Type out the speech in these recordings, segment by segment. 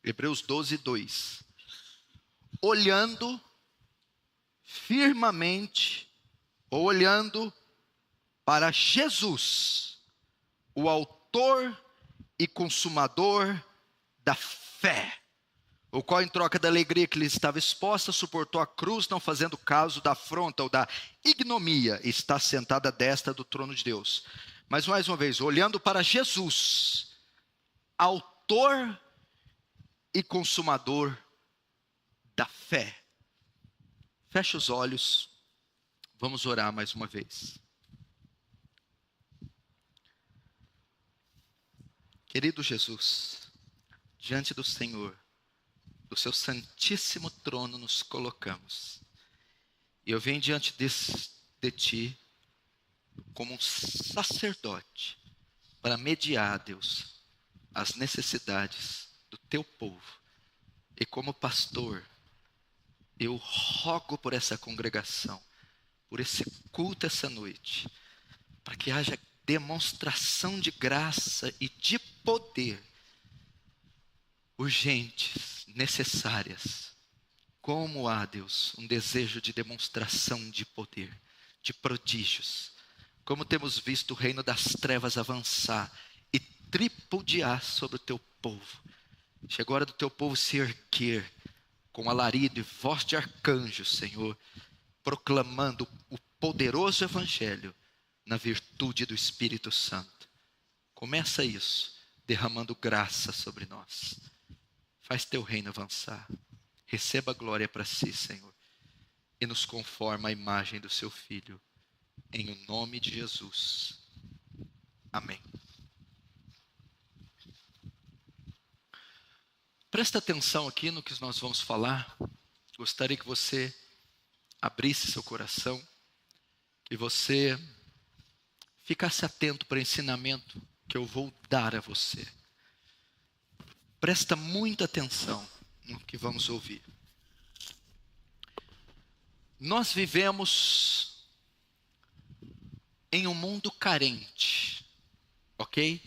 Hebreus 12, 2. Olhando firmemente, ou olhando para Jesus, o autor e consumador da fé, o qual, em troca da alegria que lhe estava exposta, suportou a cruz, não fazendo caso da afronta ou da ignomia, e está sentado à destra do trono de Deus. Mas, mais uma vez, olhando para Jesus, autor e consumador da fé. Feche os olhos, vamos orar mais uma vez. Querido Jesus, diante do Senhor, do seu santíssimo trono nos colocamos. E eu venho diante de Ti, como um sacerdote, para mediar, Deus, as necessidades do Teu povo. E como pastor, eu rogo por essa congregação, por esse culto essa noite, para que haja demonstração de graça e de poder, urgentes, necessárias. Como há, Deus, um desejo de demonstração de poder, de prodígios. Como temos visto o reino das trevas avançar e tripudiar sobre o Teu povo. Chegou a hora do Teu povo se erguer com alarido e voz de arcanjo, Senhor, proclamando o poderoso evangelho na virtude do Espírito Santo. Começa isso, derramando graça sobre nós. Faz Teu reino avançar. Receba a glória para si, Senhor, e nos conforma à imagem do Seu Filho, em o nome de Jesus. Amém. Presta atenção aqui no que nós vamos falar. Gostaria que você abrisse seu coração, que você ficasse atento para o ensinamento que eu vou dar a você. Presta muita atenção no que vamos ouvir. Nós vivemos em um mundo carente, ok?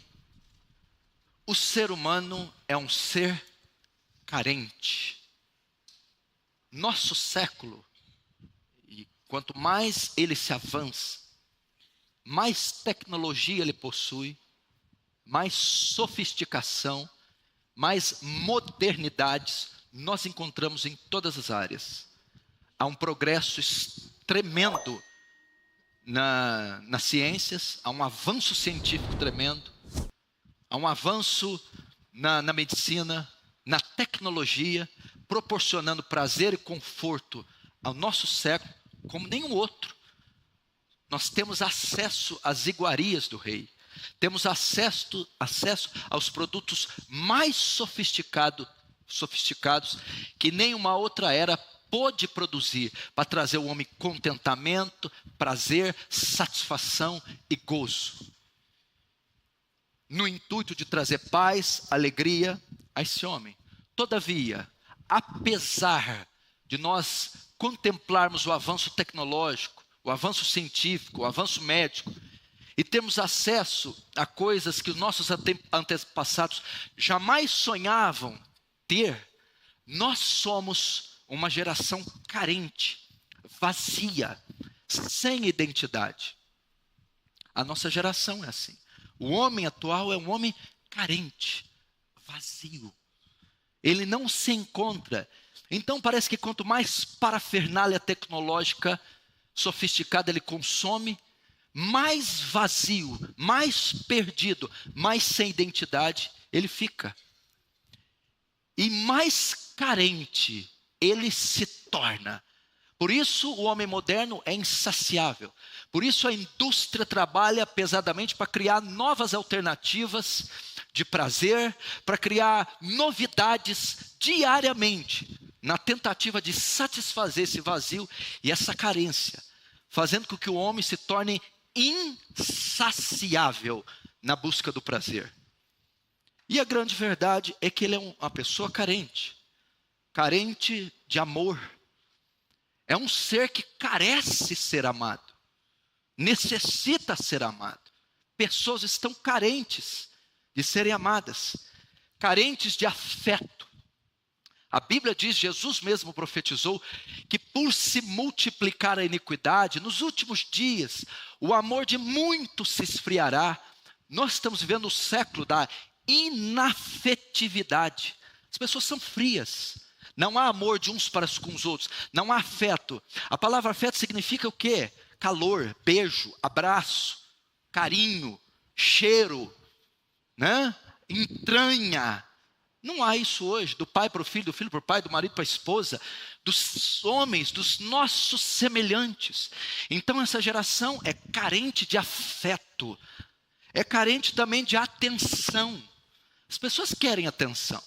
O ser humano é um ser carente. Nosso século, e quanto mais ele se avança, mais tecnologia ele possui, mais sofisticação, mais modernidades nós encontramos em todas as áreas. Há um progresso tremendo nas ciências, há um avanço científico tremendo, há um avanço na medicina, na tecnologia, proporcionando prazer e conforto ao nosso século como nenhum outro. Nós temos acesso às iguarias do rei, temos acesso aos produtos mais sofisticados que nenhuma outra era pôde produzir, para trazer ao homem contentamento, prazer, satisfação e gozo, no intuito de trazer paz, alegria a esse homem. Todavia, apesar de nós contemplarmos o avanço tecnológico, o avanço científico, o avanço médico, e temos acesso a coisas que os nossos antepassados jamais sonhavam ter, nós somos uma geração carente, vazia, sem identidade. A nossa geração é assim. O homem atual é um homem carente, vazio. Ele não se encontra. Então parece que quanto mais parafernália tecnológica sofisticada ele consome, mais vazio, mais perdido, mais sem identidade ele fica. E mais carente ele se torna. Por isso o homem moderno é insaciável. Por isso a indústria trabalha pesadamente para criar novas alternativas de prazer, para criar novidades diariamente, na tentativa de satisfazer esse vazio e essa carência, fazendo com que o homem se torne insaciável na busca do prazer. E a grande verdade é que ele é uma pessoa carente de amor. É um ser que carece ser amado, necessita ser amado. Pessoas estão carentes de serem amadas, carentes de afeto, A Bíblia diz, Jesus mesmo profetizou, que por se multiplicar a iniquidade, nos últimos dias, o amor de muitos se esfriará. Nós estamos vivendo o século da inafetividade. As pessoas são frias. Não há amor de uns para com os outros. Não há afeto. A palavra afeto significa o quê? Calor, beijo, abraço, carinho, cheiro, né? Entranha. Não há isso hoje, do pai para o filho, do filho para o pai, do marido para a esposa, dos homens, dos nossos semelhantes. Então essa geração é carente de afeto, é carente também de atenção. As pessoas querem atenção.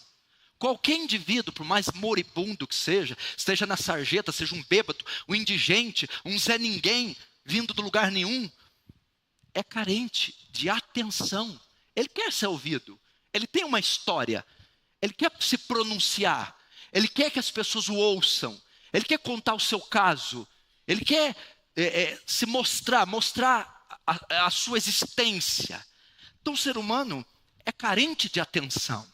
Qualquer indivíduo, por mais moribundo que seja, esteja na sarjeta, seja um bêbado, um indigente, um Zé Ninguém, vindo do lugar nenhum, é carente de atenção. Ele quer ser ouvido, ele tem uma história, ele quer se pronunciar, ele quer que as pessoas o ouçam, ele quer contar o seu caso, ele quer se mostrar a sua existência. Então o ser humano é carente de atenção.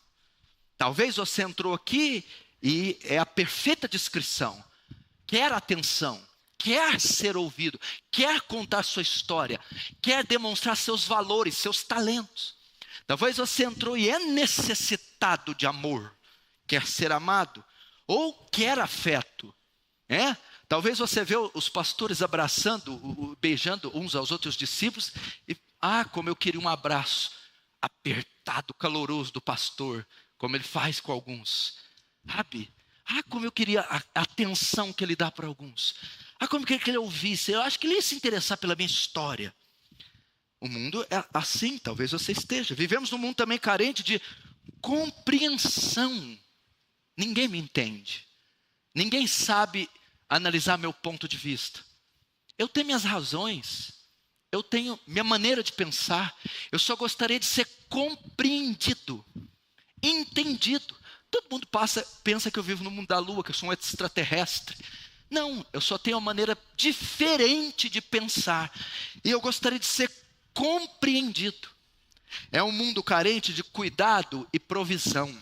Talvez você entrou aqui e é a perfeita descrição. Quer atenção, quer ser ouvido, quer contar sua história, quer demonstrar seus valores, seus talentos. Talvez você entrou e é necessitado de amor, quer ser amado, ou quer afeto. Talvez você vê os pastores abraçando, beijando uns aos outros discípulos, e como eu queria um abraço apertado, caloroso do pastor, como ele faz com alguns, sabe? Como eu queria a atenção que ele dá para alguns. Como eu queria que ele ouvisse. Eu acho que ele ia se interessar pela minha história. O mundo é assim, talvez você esteja. Vivemos num mundo também carente de compreensão. Ninguém me entende. Ninguém sabe analisar meu ponto de vista. Eu tenho minhas razões. Eu tenho minha maneira de pensar. Eu só gostaria de ser compreendido, entendido. Todo mundo pensa que eu vivo no mundo da lua, que eu sou um extraterrestre. Não, eu só tenho uma maneira diferente de pensar. E eu gostaria de ser compreendido. É um mundo carente de cuidado e provisão.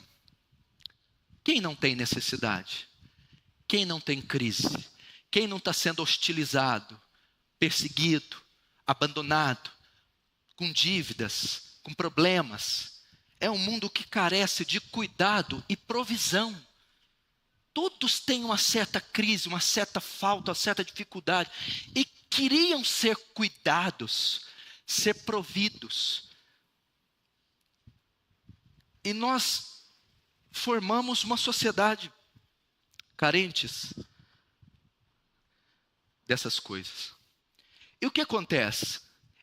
Quem não tem necessidade? Quem não tem crise? Quem não está sendo hostilizado, perseguido, abandonado, com dívidas, com problemas? É um mundo que carece de cuidado e provisão. Todos têm uma certa crise, uma certa falta, uma certa dificuldade. E queriam ser cuidados, ser providos. E nós formamos uma sociedade carentes dessas coisas. E o que acontece?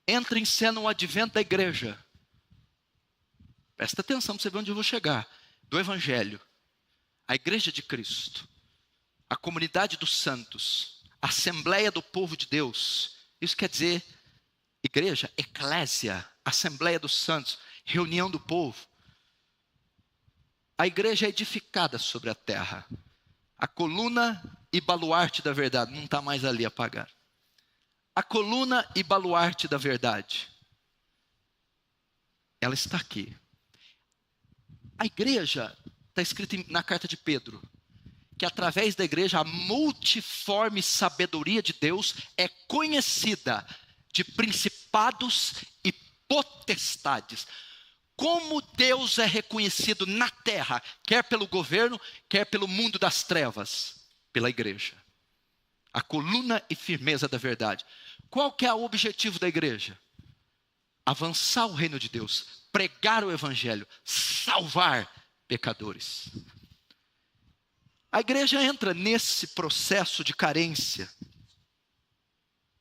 Entra em cena o advento da igreja. Presta atenção para você ver onde eu vou chegar. Do Evangelho. A igreja de Cristo. A comunidade dos santos. A assembleia do povo de Deus. Isso quer dizer igreja, eclésia, assembleia dos santos, reunião do povo. A igreja é edificada sobre a terra. A coluna e baluarte da verdade. Não está mais ali apagado. A coluna e baluarte da verdade. Ela está aqui. A igreja, está escrito na carta de Pedro, que através da igreja a multiforme sabedoria de Deus é conhecida de principados e potestades. Como Deus é reconhecido na terra, quer pelo governo, quer pelo mundo das trevas, pela igreja. A coluna e firmeza da verdade. Qual que é o objetivo da igreja? Avançar o reino de Deus, pregar o evangelho, salvar pecadores. A igreja entra nesse processo de carência.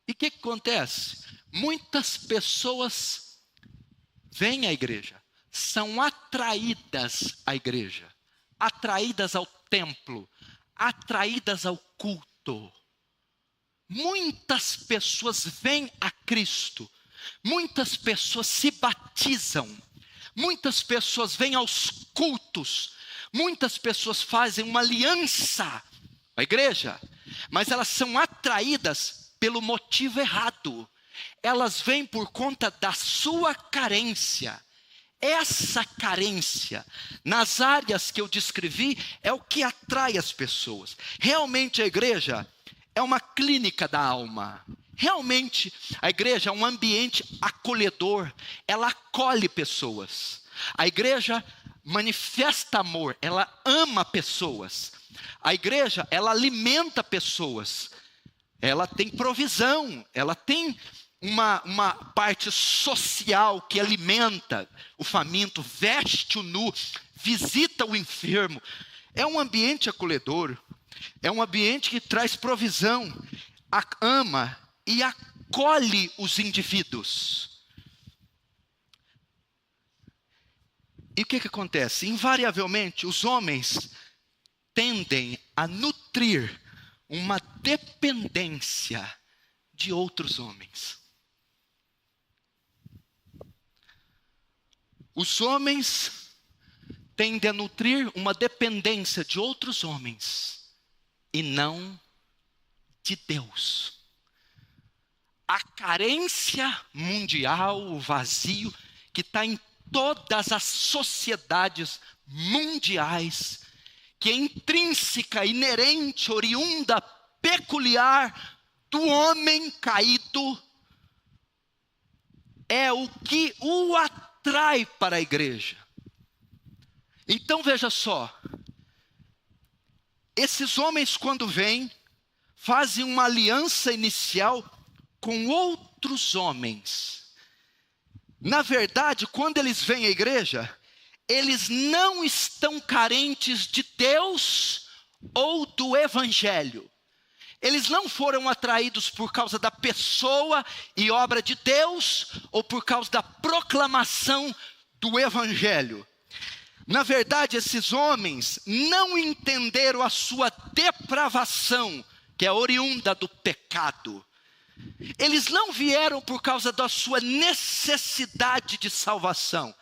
E o que acontece? Muitas pessoas vêm à igreja, são atraídas à igreja, atraídas ao templo, atraídas ao culto. Muitas pessoas vêm a Cristo, muitas pessoas se batizam, muitas pessoas vêm aos cultos, muitas pessoas fazem uma aliança com a igreja, mas elas são atraídas pelo motivo errado. Elas vêm por conta da sua carência. Essa carência, nas áreas que eu descrevi, é o que atrai as pessoas. Realmente a igreja é uma clínica da alma. Realmente a igreja é um ambiente acolhedor, ela acolhe pessoas. A igreja manifesta amor, ela ama pessoas. A igreja, ela alimenta pessoas. Ela tem provisão, ela tem uma parte social que alimenta o faminto, veste o nu, visita o enfermo. É um ambiente acolhedor, é um ambiente que traz provisão, ama e acolhe os indivíduos. E o que acontece? Invariavelmente, os homens tendem a nutrir uma dependência de outros homens. Os homens tendem a nutrir uma dependência de outros homens e não de Deus. A carência mundial, o vazio que está em todas as sociedades mundiais, que é intrínseca, inerente, oriunda, peculiar do homem caído, é o que o atrai para a igreja. Então veja só, esses homens quando vêm, fazem uma aliança inicial com outros homens. Na verdade, quando eles vêm à igreja, eles não estão carentes de Deus ou do Evangelho. Eles não foram atraídos por causa da pessoa e obra de Deus ou por causa da proclamação do Evangelho. Na verdade, esses homens não entenderam a sua depravação, que é oriunda do pecado. Eles não vieram por causa da sua necessidade de salvação.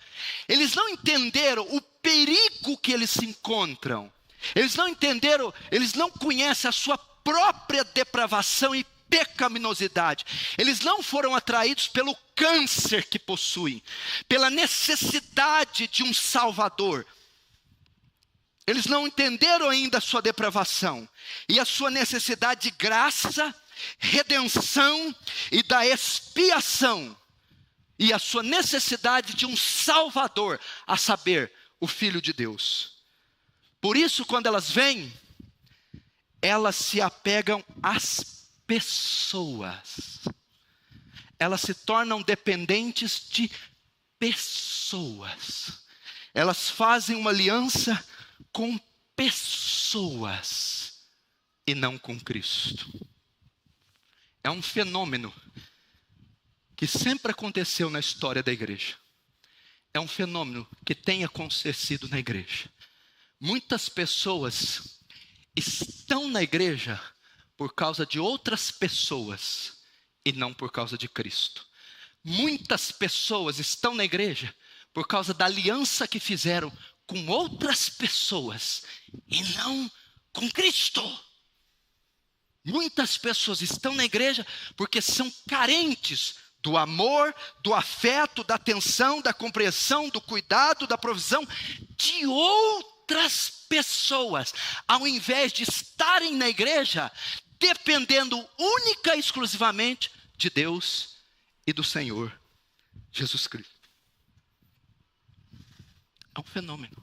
Eles não entenderam o perigo que eles se encontram. Eles não entenderam, eles não conhecem a sua própria depravação e pecaminosidade. Eles não foram atraídos pelo câncer que possuem, pela necessidade de um Salvador. Eles não entenderam ainda a sua depravação e a sua necessidade de graça, redenção e da expiação, e a sua necessidade de um Salvador, a saber, o Filho de Deus. Por isso, quando elas vêm, elas se apegam às pessoas. Elas se tornam dependentes de pessoas. Elas fazem uma aliança com pessoas e não com Cristo. É um fenômeno que sempre aconteceu na história da igreja. É um fenômeno que tem acontecido na igreja. Muitas pessoas estão na igreja por causa de outras pessoas e não por causa de Cristo. Muitas pessoas estão na igreja por causa da aliança que fizeram com outras pessoas e não com Cristo. Muitas pessoas estão na igreja porque são carentes do amor, do afeto, da atenção, da compreensão, do cuidado, da provisão de outras pessoas, ao invés de estarem na igreja dependendo única e exclusivamente de Deus e do Senhor Jesus Cristo. É um fenômeno.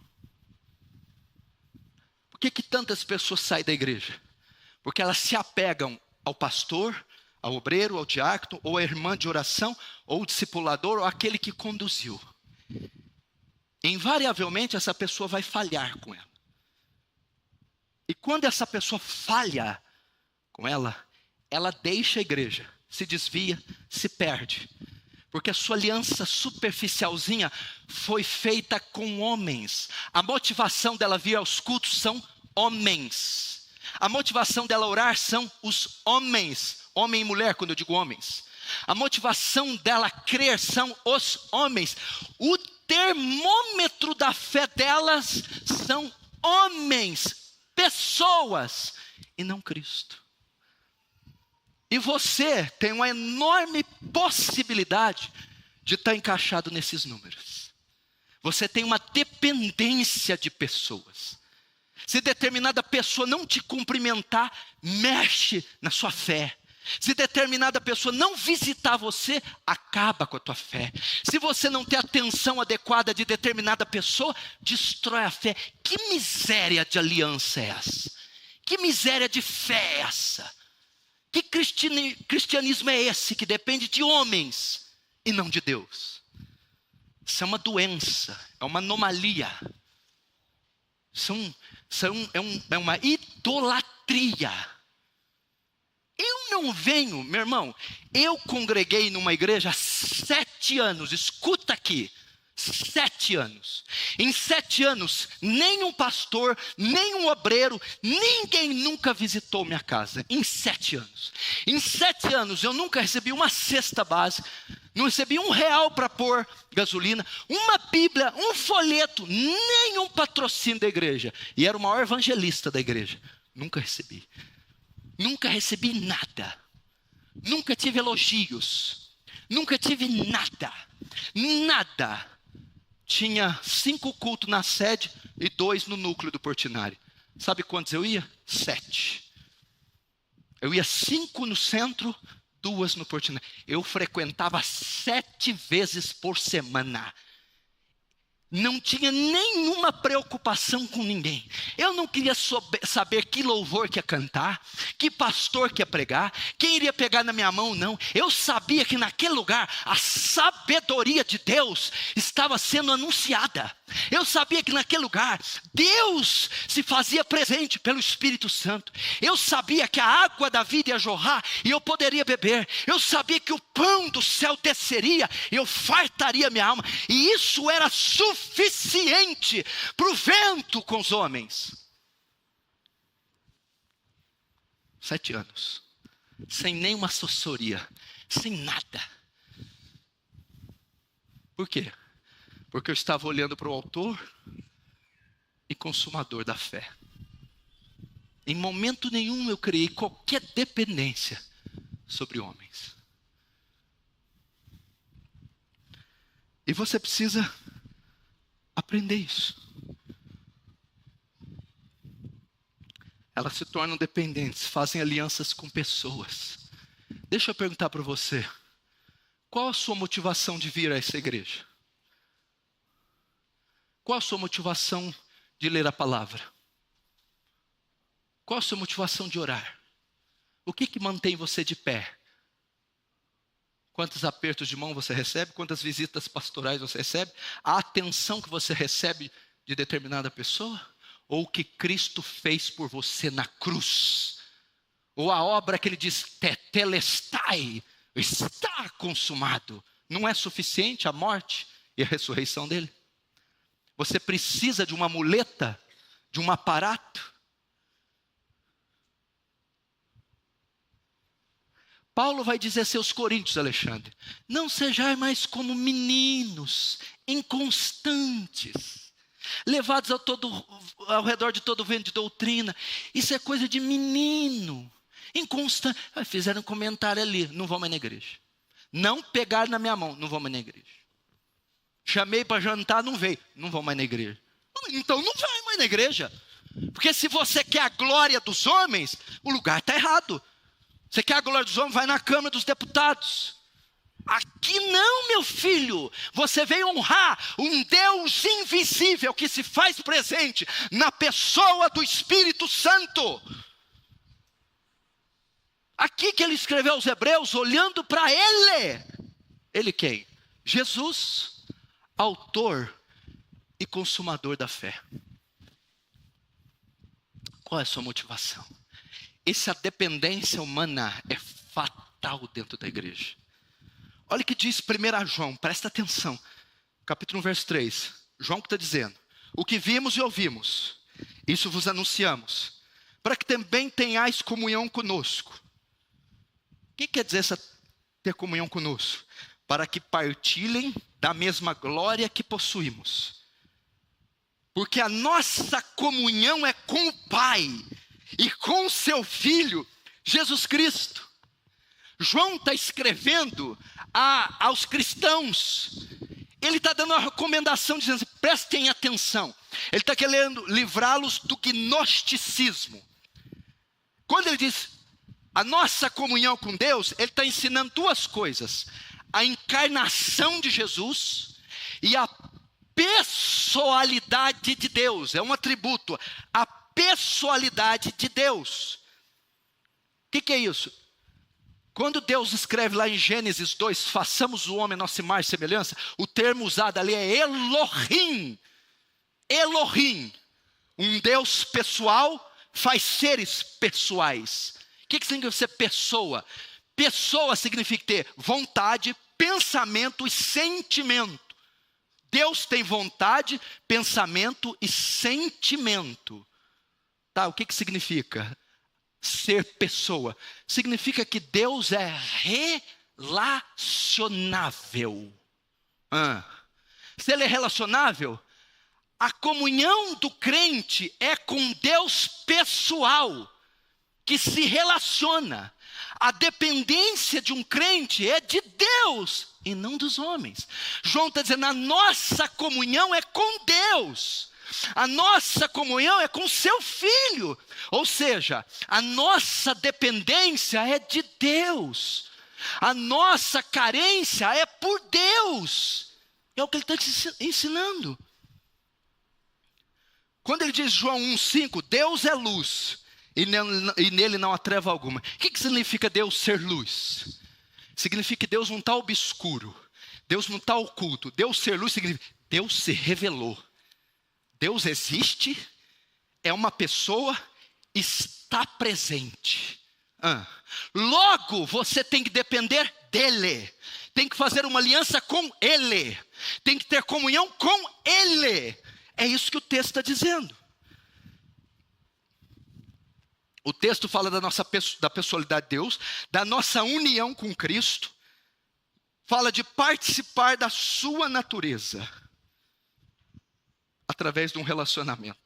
Por que tantas pessoas saem da igreja? Porque elas se apegam ao pastor, ao obreiro, ao diácono, ou à irmã de oração, ou o discipulador, ou aquele que conduziu. Invariavelmente essa pessoa vai falhar com ela. E quando essa pessoa falha com ela, ela deixa a igreja, se desvia, se perde. Porque a sua aliança superficialzinha foi feita com homens. A motivação dela vir aos cultos são homens. A motivação dela orar são os homens. Homem e mulher, quando eu digo homens. A motivação dela crer são os homens. O termômetro da fé delas são homens, pessoas, e não Cristo. E você tem uma enorme possibilidade de estar encaixado nesses números. Você tem uma dependência de pessoas. Se determinada pessoa não te cumprimentar, mexe na sua fé. Se determinada pessoa não visitar você, acaba com a tua fé. Se você não ter atenção adequada de determinada pessoa, destrói a fé. Que miséria de aliança é essa? Que miséria de fé é essa? Que cristianismo é esse que depende de homens e não de Deus? Isso é uma doença, é uma anomalia. É uma idolatria. Eu não venho, meu irmão, eu congreguei numa igreja há 7 anos, escuta aqui, 7 anos. Em 7 anos, nenhum pastor, nenhum obreiro, ninguém nunca visitou minha casa. Em 7 anos. Em 7 anos, eu nunca recebi uma cesta básica, não recebi R$1 para pôr gasolina, uma Bíblia, um folheto, nenhum patrocínio da igreja. E era o maior evangelista da igreja. Nunca recebi. Nunca recebi nada. Nunca tive elogios. Nunca tive nada. Nada. Tinha 5 cultos na sede e 2 no núcleo do Portinari. Sabe quantos eu ia? 7. Eu ia 5 no centro, 2 no Portinari. Eu frequentava 7 vezes por semana. Não tinha nenhuma preocupação com ninguém. Eu não queria saber que louvor que ia cantar, que pastor que ia pregar, quem iria pegar na minha mão, não. Eu sabia que naquele lugar a sabedoria de Deus estava sendo anunciada. Eu sabia que naquele lugar Deus se fazia presente pelo Espírito Santo. Eu sabia que a água da vida ia jorrar e eu poderia beber. Eu sabia que o pão do céu desceria e eu fartaria minha alma. E isso era suficiente para o vento com os homens. 7 anos, sem nenhuma assessoria, sem nada. Por quê? Porque eu estava olhando para o autor e consumador da fé. Em momento nenhum eu criei qualquer dependência sobre homens. E você precisa aprender isso. Elas se tornam dependentes, fazem alianças com pessoas. Deixa eu perguntar para você, qual a sua motivação de vir a essa igreja? Qual a sua motivação de ler a palavra? Qual a sua motivação de orar? O que mantém você de pé? Quantos apertos de mão você recebe? Quantas visitas pastorais você recebe? A atenção que você recebe de determinada pessoa? Ou o que Cristo fez por você na cruz? Ou a obra que ele diz, tetelestai, está consumado. Não é suficiente a morte e a ressurreição dele? Você precisa de uma muleta, de um aparato? Paulo vai dizer a seus coríntios, Alexandre, não sejais mais como meninos, inconstantes, levados ao redor de todo vento de doutrina. Isso é coisa de menino, inconstante. Fizeram um comentário ali, não vão mais na igreja. Não pegaram na minha mão, não vão mais na igreja. Chamei para jantar, não veio, não vão mais na igreja. Então não vai mais na igreja. Porque se você quer a glória dos homens, o lugar está errado. Você quer a glória dos homens, vai na Câmara dos Deputados. Aqui não, meu filho. Você veio honrar um Deus invisível que se faz presente na pessoa do Espírito Santo. Aqui que ele escreveu aos Hebreus, olhando para ele. Ele quem? Jesus, autor e consumador da fé. Qual é a sua motivação? Essa dependência humana é fatal dentro da igreja. Olha o que diz 1 João, presta atenção. Capítulo 1, verso 3. João que está dizendo, o que vimos e ouvimos, isso vos anunciamos, para que também tenhais comunhão conosco. O que quer dizer ter comunhão conosco? Para que partilhem da mesma glória que possuímos. Porque a nossa comunhão é com o Pai e com o seu Filho, Jesus Cristo. João está escrevendo aos cristãos. ele está dando uma recomendação, dizendo assim, prestem atenção. Ele está querendo livrá-los do gnosticismo. Quando ele diz a nossa comunhão com Deus, ele está ensinando duas coisas: a encarnação de Jesus e a pessoalidade de Deus. É um atributo, a pessoalidade de Deus. O que é isso? Quando Deus escreve lá em Gênesis 2, façamos o homem a nossa imagem e semelhança, o termo usado ali é Elohim. Elohim, um Deus pessoal, faz seres pessoais. O que significa ser pessoa? Pessoa significa ter vontade, pensamento e sentimento. Deus tem vontade, pensamento e sentimento. Tá, o que significa ser pessoa? Significa que Deus é relacionável. Se ele é relacionável, a comunhão do crente é com Deus pessoal, que se relaciona. A dependência de um crente é de Deus e não dos homens. João está dizendo, a nossa comunhão é com Deus. A nossa comunhão é com seu Filho. Ou seja, a nossa dependência é de Deus. A nossa carência é por Deus. É o que ele está ensinando. Quando ele diz João 1,5, Deus é luz e nele não há treva alguma. O que significa Deus ser luz? Significa que Deus não está obscuro. Deus não está oculto. Deus ser luz significa Deus se revelou. Deus existe, é uma pessoa, está presente. Logo, você tem que depender dele. Tem que fazer uma aliança com ele. Tem que ter comunhão com ele. É isso que o texto está dizendo. O texto fala da pessoalidade de Deus, da nossa união com Cristo. Fala de participar da sua natureza. Através de um relacionamento.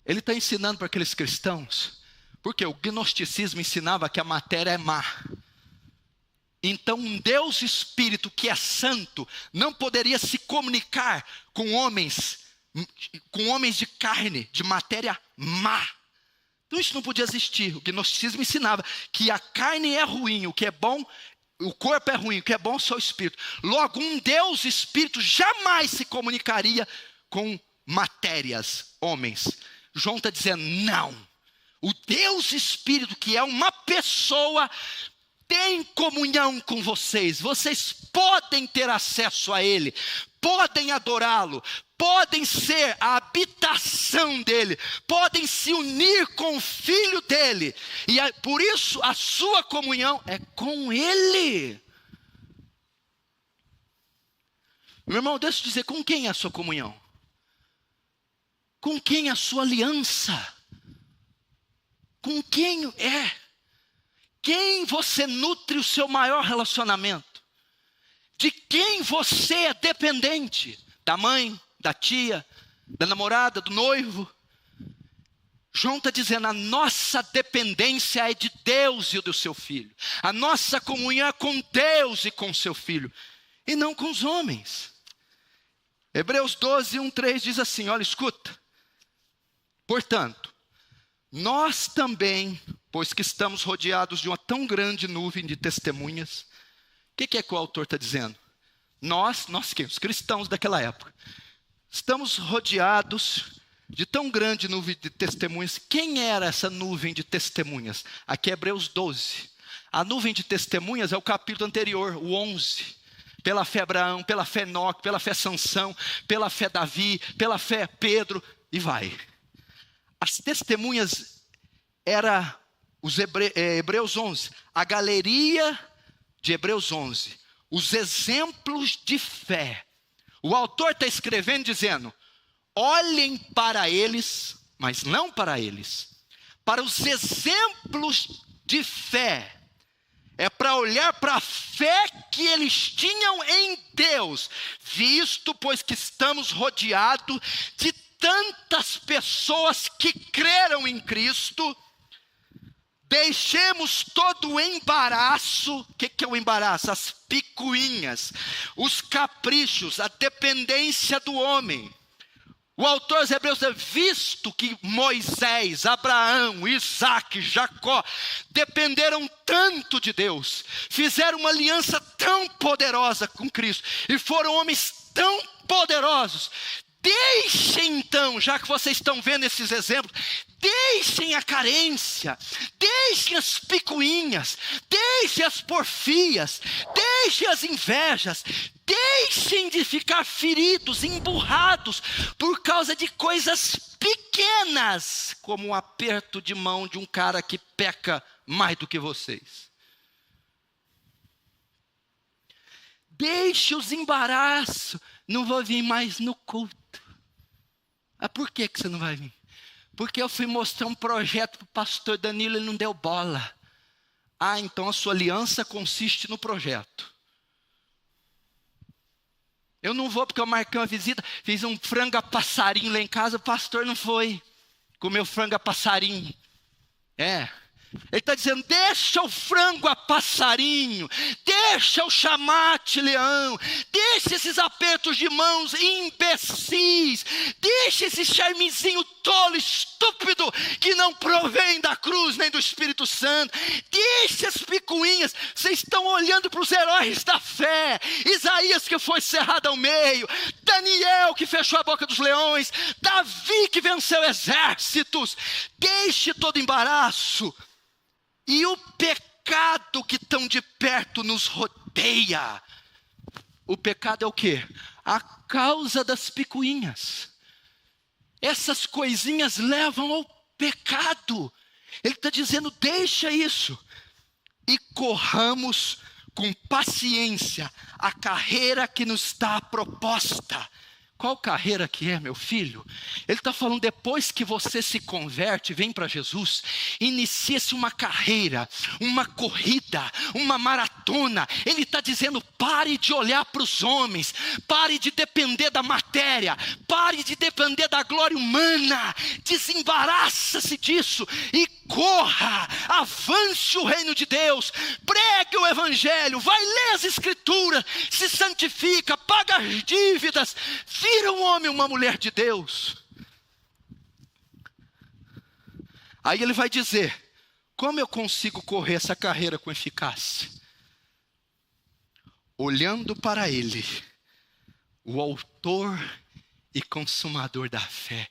Ele está ensinando para aqueles cristãos, porque o gnosticismo ensinava que a matéria é má. Então um Deus Espírito que é santo não poderia se comunicar com homens de carne, de matéria má. Então isso não podia existir. O gnosticismo ensinava que a carne é ruim, o que é bom, o corpo é ruim, o que é bom é só o Espírito. Logo, um Deus Espírito jamais se comunicaria com matérias, homens. João está dizendo, não. O Deus Espírito, que é uma pessoa, tem comunhão com vocês. Vocês podem ter acesso a Ele, podem adorá-lo, podem ser a habitação dEle, podem se unir com o Filho dEle. E por isso a sua comunhão é com Ele. Meu irmão, deixa eu dizer, com quem é a sua comunhão? Com quem é a sua aliança? Com quem é? Quem você nutre o seu maior relacionamento? De quem você é dependente? Da mãe, da tia, da namorada, do noivo? João está dizendo, a nossa dependência é de Deus e do seu Filho. A nossa comunhão é com Deus e com seu Filho, e não com os homens. Hebreus 12, 1, 3 diz assim, olha, escuta. Portanto, nós também, pois que estamos rodeados de uma tão grande nuvem de testemunhas. O que é que o autor está dizendo? Nós quem? Os cristãos daquela época. Estamos rodeados de tão grande nuvem de testemunhas. Quem era essa nuvem de testemunhas? Aqui é Hebreus 12. A nuvem de testemunhas é o capítulo anterior, o 11. Pela fé Abraão, pela fé Enoque, pela fé Sansão, pela fé Davi, pela fé Pedro, e vai. As testemunhas era os Hebreus 11, a galeria de Hebreus 11, os exemplos de fé. O autor está escrevendo dizendo, olhem para eles, mas não para eles, para os exemplos de fé. É para olhar para a fé que eles tinham em Deus, visto pois que estamos rodeados de tantas pessoas que creram em Cristo. Deixemos todo o embaraço. O que é o embaraço? As picuinhas, os caprichos, a dependência do homem. O autor dos Hebreus diz: visto que Moisés, Abraão, Isaac, Jacó dependeram tanto de Deus, fizeram uma aliança tão poderosa com Cristo e foram homens tão poderosos, deixem então, já que vocês estão vendo esses exemplos, deixem a carência, deixem as picuinhas, deixem as porfias, deixem as invejas, deixem de ficar feridos, emburrados por causa de coisas pequenas, como um aperto de mão de um cara que peca mais do que vocês. Deixe os embaraços. Não vou vir mais no culto. Ah, por que você não vai vir? Porque eu fui mostrar um projeto para o pastor Danilo, ele não deu bola. Ah, então a sua aliança consiste no projeto. Eu não vou porque eu marquei uma visita, fiz um frango a passarinho lá em casa, o pastor não foi. Comeu frango a passarinho. Ele está dizendo: deixa o frango a passarinho, deixa o chamate leão, deixa esses apertos de mãos imbecis, deixa esse charmezinho tolo, estúpido, que não provém da cruz nem do Espírito Santo, deixa as picuinhas. Vocês estão olhando para os heróis da fé: Isaías, que foi cerrado ao meio, Daniel, que fechou a boca dos leões, Davi, que venceu exércitos. Deixe todo embaraço. E o pecado que tão de perto nos rodeia. O pecado é o quê? A causa das picuinhas. Essas coisinhas levam ao pecado. Ele está dizendo: deixa isso. E corramos com paciência a carreira que nos está proposta. Qual carreira que é, meu filho? Ele está falando: depois que você se converte, vem para Jesus, inicia-se uma carreira, uma corrida, uma maratona. Ele está dizendo: pare de olhar para os homens, pare de depender da matéria, pare de depender da glória humana, desembaraça-se disso e corra, avance o reino de Deus, pregue o evangelho, vai ler as escrituras, se santifica, paga as dívidas, vira um homem, uma mulher de Deus. Aí ele vai dizer: como eu consigo correr essa carreira com eficácia? Olhando para ele, o autor e consumador da fé.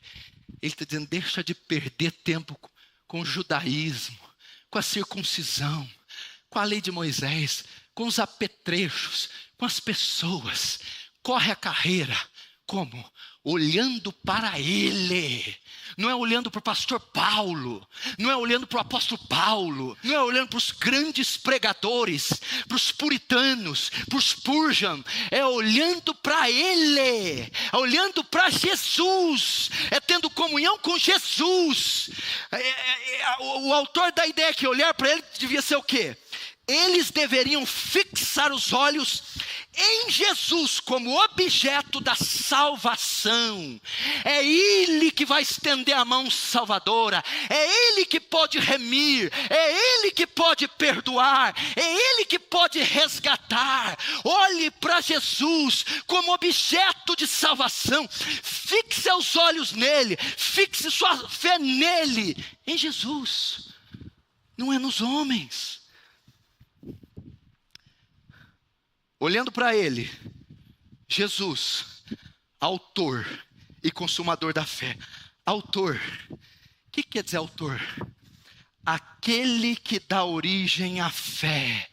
Ele está dizendo: deixa de perder tempo com o judaísmo, com a circuncisão, com a lei de Moisés, com os apetrechos, com as pessoas. Corre a carreira. Como? Olhando para ele. Não é olhando para o pastor Paulo, não é olhando para o apóstolo Paulo, não é olhando para os grandes pregadores, para os puritanos, para os Spurgeon. É olhando para ele, é olhando para Jesus, é tendo comunhão com Jesus. O autor da ideia que olhar para ele devia ser o quê? Eles deveriam fixar os olhos em Jesus como objeto da salvação. É Ele que vai estender a mão salvadora, é Ele que pode remir, é Ele que pode perdoar, é Ele que pode resgatar. Olhe para Jesus como objeto de salvação, fixe os olhos nele, fixe sua fé nele, em Jesus, não é nos homens. Olhando para ele, Jesus, autor e consumador da fé. Autor, o que quer dizer autor? Aquele que dá origem à fé.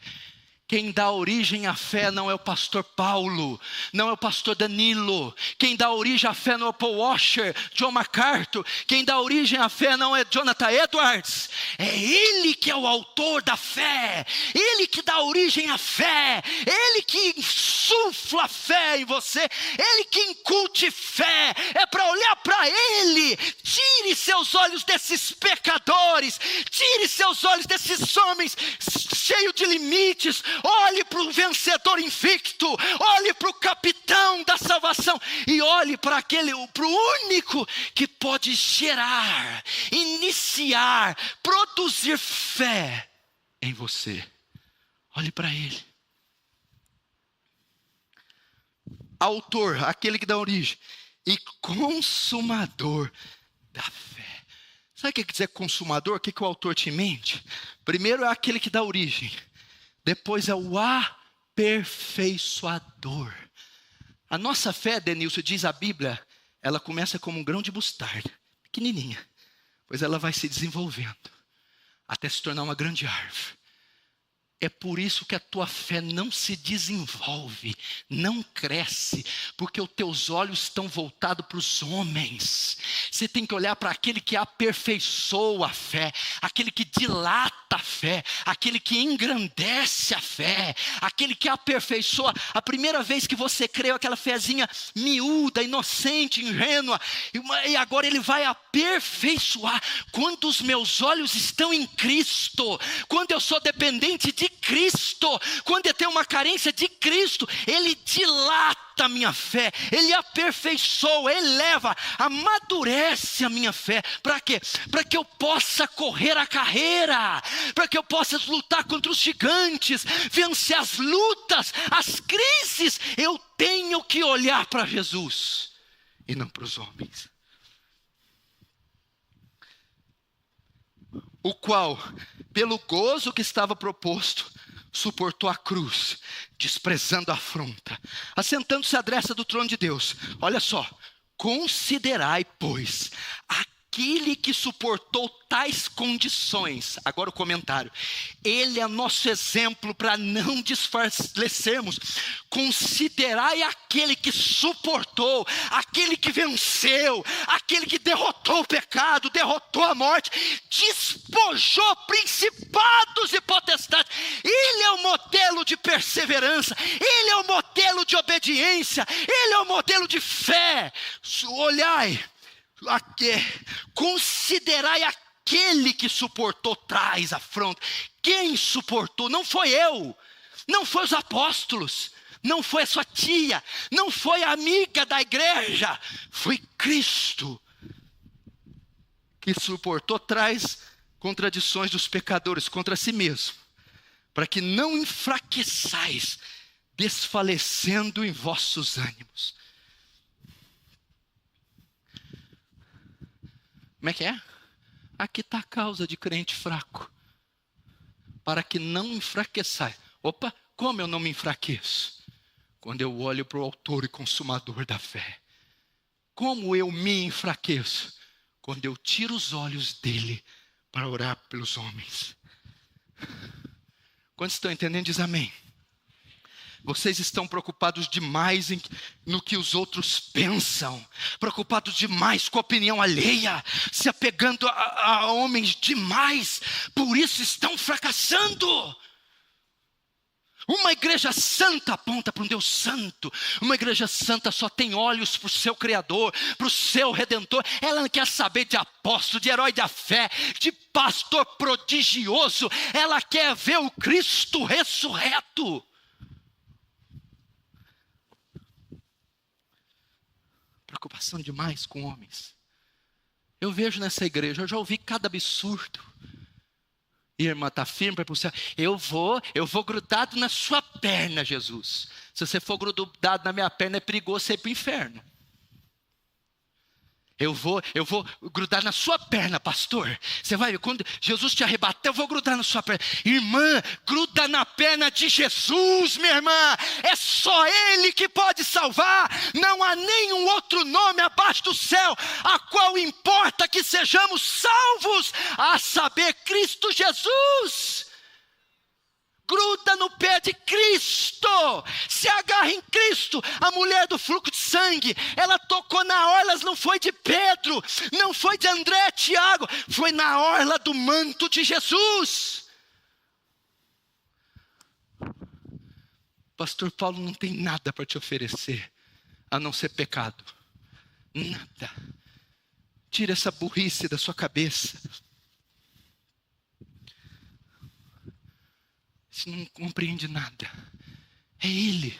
Quem dá origem à fé não é o pastor Paulo, não é o pastor Danilo. Quem dá origem à fé não é o Paul Washer, John MacArthur. Quem dá origem à fé não é Jonathan Edwards. É Ele que é o autor da fé, Ele que dá origem à fé, Ele que insufla fé em você, Ele que incute fé. É para olhar para Ele. Tire seus olhos desses pecadores, tire seus olhos desses homens cheio de limites. Olhe para o vencedor invicto, olhe para o capitão da salvação e olhe para o único que pode gerar, iniciar, produzir fé em você. Olhe para ele. Autor, aquele que dá origem, e consumador da fé. Sabe o que quer dizer consumador? O que o autor te mente? Primeiro é aquele que dá origem. Depois é o aperfeiçoador. A nossa fé, Denilson, diz a Bíblia, ela começa como um grão de mostarda, pequenininha. Pois ela vai se desenvolvendo até se tornar uma grande árvore. É por isso que a tua fé não se desenvolve, não cresce, porque os teus olhos estão voltados para os homens. Você tem que olhar para aquele que aperfeiçoa a fé, aquele que dilata a fé, aquele que engrandece a fé, aquele que aperfeiçoa. A primeira vez que você creu, aquela fezinha miúda, inocente, ingênua, e agora ele vai aperfeiçoar. Quando os meus olhos estão em Cristo, quando eu sou dependente de Cristo, quando eu tenho uma carência de Cristo, ele dilata a minha fé, ele aperfeiçoa, eleva, amadurece a minha fé. Para quê? Para que eu possa correr a carreira, para que eu possa lutar contra os gigantes, vencer as lutas, as crises. Eu tenho que olhar para Jesus e não para os homens. O qual, pelo gozo que estava proposto, suportou a cruz, desprezando a afronta, assentando-se à destra do trono de Deus. Olha só, considerai, pois, aquele que suportou tais condições. Agora o comentário. Ele é nosso exemplo para não desfalecermos. Considerai aquele que suportou, aquele que venceu, aquele que derrotou o pecado, derrotou a morte, despojou principados e potestades. Ele é o modelo de perseverança, ele é o modelo de obediência, ele é o modelo de fé. Olhai, considerai aquele que suportou tais afronta. Quem suportou? Não foi eu, não foi os apóstolos, não foi a sua tia, não foi a amiga da igreja, foi Cristo que suportou tais contradições dos pecadores contra si mesmo, para que não enfraqueçais, desfalecendo em vossos ânimos. Como é que é? Aqui está a causa de crente fraco. Para que não enfraqueçais. Opa, como eu não me enfraqueço? Quando eu olho para o autor e consumador da fé. Como eu me enfraqueço? Quando eu tiro os olhos dele para orar pelos homens. Quantos estão entendendo? Diz amém. Vocês estão preocupados demais no que os outros pensam, preocupados demais com a opinião alheia, se apegando a homens demais, por isso estão fracassando. Uma igreja santa aponta para um Deus santo. Uma igreja santa só tem olhos para o seu Criador, para o seu Redentor. Ela não quer saber de apóstolo, de herói da fé, de pastor prodigioso. Ela quer ver o Cristo ressurreto. Preocupação demais com homens. Eu vejo nessa igreja, eu já ouvi cada absurdo. E a irmã está firme para ir para o céu. Eu vou grudado na sua perna, Jesus. Se você for grudado na minha perna, é perigoso você ir para o inferno. Eu vou grudar na sua perna, pastor. Você vai ver, quando Jesus te arrebatar, eu vou grudar na sua perna. Irmã, gruda na perna de Jesus, minha irmã. É só Ele que pode salvar. Não há nenhum outro nome abaixo do céu, a qual importa que sejamos salvos, a saber, Cristo Jesus. Gruda no pé de Cristo, se agarra em Cristo. A mulher do fluxo de sangue, ela tocou na orla, não foi de Pedro, não foi de André, Tiago, foi na orla do manto de Jesus. Pastor Paulo não tem nada para te oferecer, a não ser pecado, nada. Tira essa burrice da sua cabeça. Você não compreende nada. É Ele.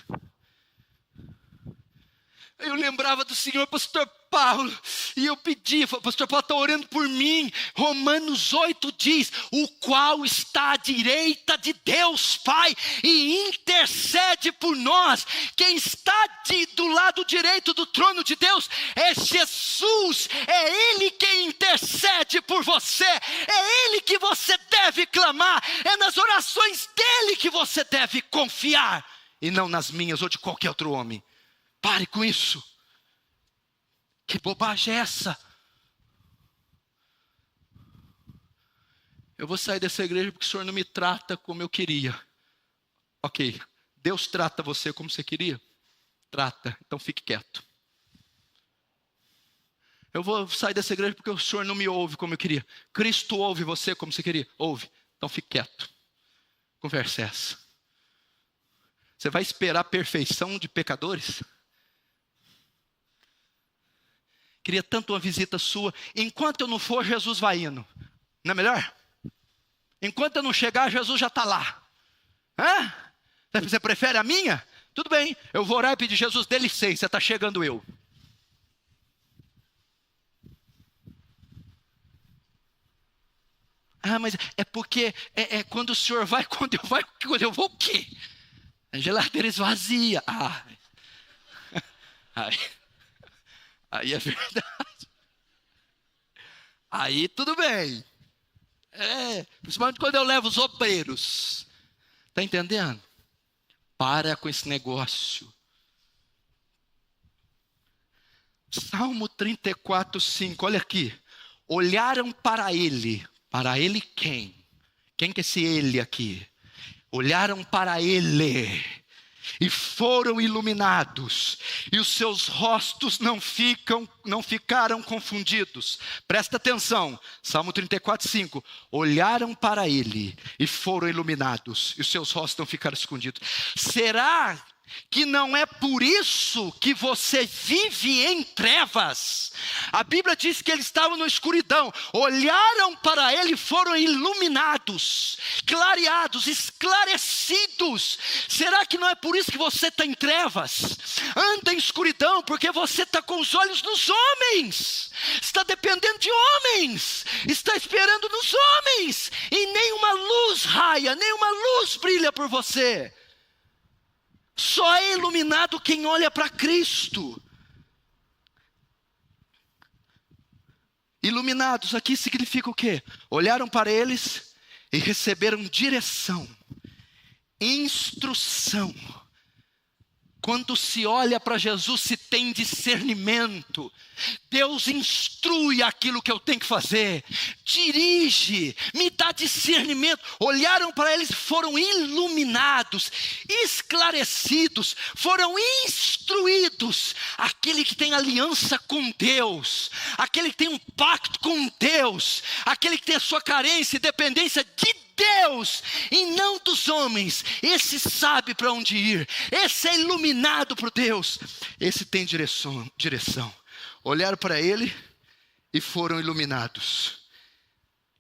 Eu lembrava do Senhor, pastor Paulo, e eu pedia, pastor Paulo está orando por mim. Romanos 8 diz, o qual está à direita de Deus Pai e intercede por nós. Quem está do lado direito do trono de Deus é Jesus, é Ele quem intercede por você, é Ele que você deve clamar, é nas orações dEle que você deve confiar, e não nas minhas ou de qualquer outro homem. Pare com isso. Que bobagem é essa? Eu vou sair dessa igreja porque o Senhor não me trata como eu queria. Ok, Deus trata você como você queria? Trata, então fique quieto. Eu vou sair dessa igreja porque o Senhor não me ouve como eu queria. Cristo ouve você como você queria? Ouve, então fique quieto. Conversa é essa? Você vai esperar a perfeição de pecadores? Queria tanto uma visita sua. Enquanto eu não for, Jesus vai indo. Não é melhor? Enquanto eu não chegar, Jesus já está lá. Hã? Você prefere a minha? Tudo bem, eu vou orar e pedir, Jesus, dê licença, está chegando eu. Ah, mas é porque quando o Senhor vai, quando eu vou o quê? A geladeira esvazia. Aí é verdade. Aí tudo bem. Principalmente quando eu levo os obreiros. Está entendendo? Para com esse negócio. Salmo 34, 5. Olha aqui. Olharam para ele. Para ele quem? Quem que é esse ele aqui? Olharam para ele. E foram iluminados, e os seus rostos não ficaram confundidos. Presta atenção, Salmo 34, 5. Olharam para ele e foram iluminados, e os seus rostos não ficaram escondidos. Será que não é por isso que você vive em trevas? A Bíblia diz que eles estavam na escuridão, olharam para ele e foram iluminados, clareados, esclarecidos. Será que não é por isso que você está em trevas? Anda em escuridão porque você está com os olhos nos homens, está dependendo de homens, está esperando nos homens, e nenhuma luz raia, nenhuma luz brilha por você. Só é iluminado quem olha para Cristo. Iluminados aqui significa o quê? Olharam para eles e receberam direção, instrução. Quando se olha para Jesus, se tem discernimento. Deus instrui aquilo que eu tenho que fazer, dirige, me dá discernimento. Olharam para eles e foram iluminados, esclarecidos, foram instruídos. Aquele que tem aliança com Deus, aquele que tem um pacto com Deus, aquele que tem a sua carência e dependência de Deus e não dos homens, esse sabe para onde ir, esse é iluminado por Deus, esse tem direção. Olharam para ele e foram iluminados,